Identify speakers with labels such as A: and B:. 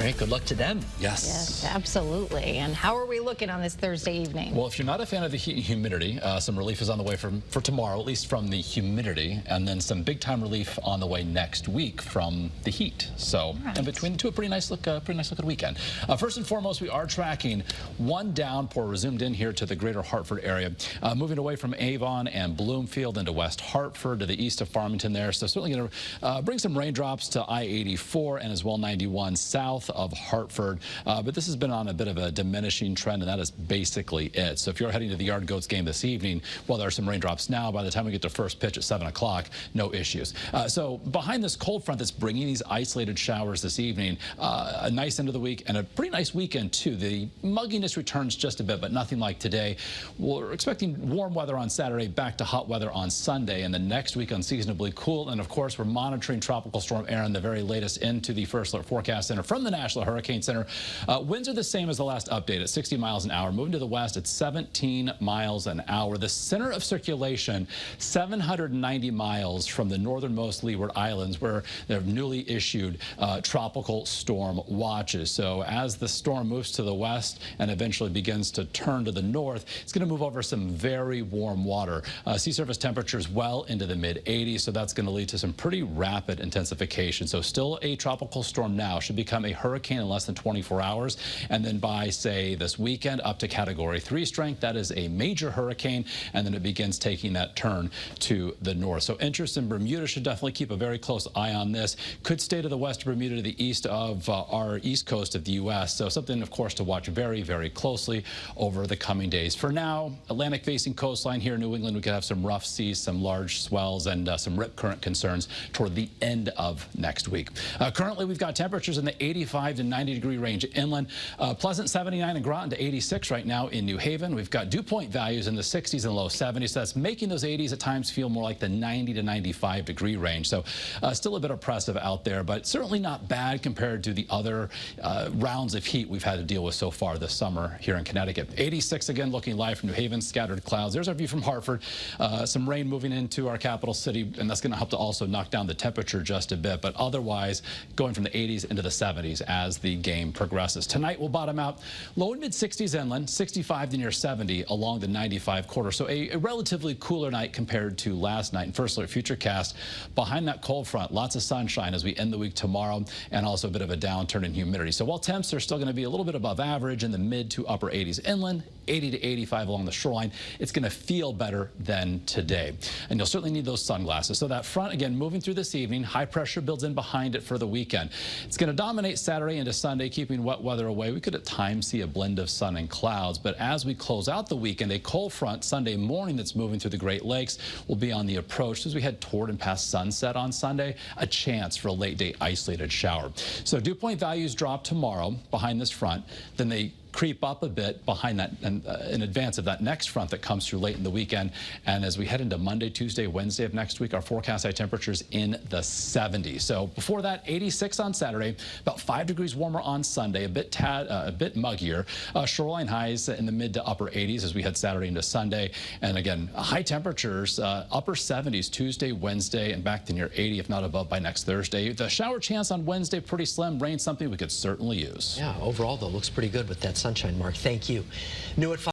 A: right, good luck to them.
B: Yes, absolutely. And how are we looking on this Thursday evening?
C: Well, if you're not a fan of the heat and humidity, some relief is on the way for tomorrow, at least from the humidity, and then some big-time relief on the way next week from the heat. So, in between the two, a pretty nice looking weekend. First and foremost, we are tracking one downpour resumed in here to the greater Hartford area, moving away from Avon and Bloomfield into West Hartford to the east of Farmington there. So certainly going to bring some raindrops to I-84 and as well 91 south of Hartford. But this has been on a bit of a diminishing trend, and that is basically it. So if you're heading to the Yard Goats game this evening, well, there are some raindrops now. By the time we get to first pitch at 7 o'clock, no issues. So behind this cold front that's bringing these isolated showers this evening, a nice end of the week and a pretty nice weekend, too. The mugginess returns just a bit, but nothing like today. We're expecting warm weather on Saturday, back to hot weather on Sunday, and the next week unseasonably cool. And, of course, we're monitoring Tropical Storm Aaron, the very latest, into the First Alert Forecast Center from the National Hurricane Center. Winds are the same as the last update at 60 miles an hour. Moving to the west at 17 miles an hour. The center of circulation, 790 miles from the northernmost Leeward Islands, where they've newly issued tropical storm watches. So as the storm moves to the west and eventually begins to turn to the north, it's going to move over some very warm water. Sea surface temperatures well into the mid-80s, so that's going to lead to some pretty rapid intensification. So still a tropical storm now, should become a hurricane in less than 24 hours, and then by, say, this weekend up to Category 3 strength, that is a major hurricane, and then it begins taking that turn to the north. So interest in Bermuda should definitely keep a very close eye on this. Could stay to the west of Bermuda to the east of our east coast of the U.S. So something, of course, to watch very, very closely over the coming days. For now, Atlantic-facing coastline here in New England, we could have some rough seas, some large swells, and some rip current concerns toward the end of next week. Currently, we've got temperatures in the 85 to 90 degree range inland. Pleasant 79 in Groton to 86 right now in New Haven. We've got dew point values in the 60s and low 70s. So that's making those 80s at times feel more like the 90 to 95 degree range. So still a bit oppressive out there, but certainly not bad compared to the other rounds of heat we've had to deal with so far this summer here in Connecticut. 86 again, looking live from New Haven, scattered clouds. There's our view from Hartford. Some rain moving into our capital city, and that's going to help to also knock down the temperature just a bit, but otherwise going from the 80s into the 70s as the game progresses. Tonight we'll bottom out low and mid 60s inland, 65 to near 70 along the 95 corridor. So a relatively cooler night compared to last night. And First Alert Futurecast, behind that cold front, lots of sunshine as we end the week tomorrow, and also a bit of a downturn in humidity. So while temps are still going to be a little bit above average in the mid to upper 80s inland, 80 to 85 along the shoreline, it's going to feel better than today. And you'll certainly need those sunglasses. So that front, again, moving through this evening, high pressure builds in behind it for the weekend. It's going to dominate Saturday into Sunday, keeping wet weather away. We could at times see a blend of sun and clouds, but as we close out the weekend, a cold front Sunday morning that's moving through the Great Lakes will be on the approach as we head toward and past sunset on Sunday, a chance for a late day isolated shower. So dew point values drop tomorrow behind this front, then they creep up a bit behind that and in advance of that next front that comes through late in the weekend. And as we head into Monday, Tuesday, Wednesday of next week, our forecast high temperatures in the 70s. So before that, 86 on Saturday, about 5 degrees warmer on Sunday, a bit muggier. Shoreline highs in the mid to upper 80s as we head Saturday into Sunday. And again, high temperatures, upper 70s Tuesday, Wednesday, and back to near 80, if not above by next Thursday. The shower chance on Wednesday, pretty slim. Rain, something we could certainly use.
A: Yeah, overall, though, looks pretty good with that sunshine, Mark. Thank you. New at 5.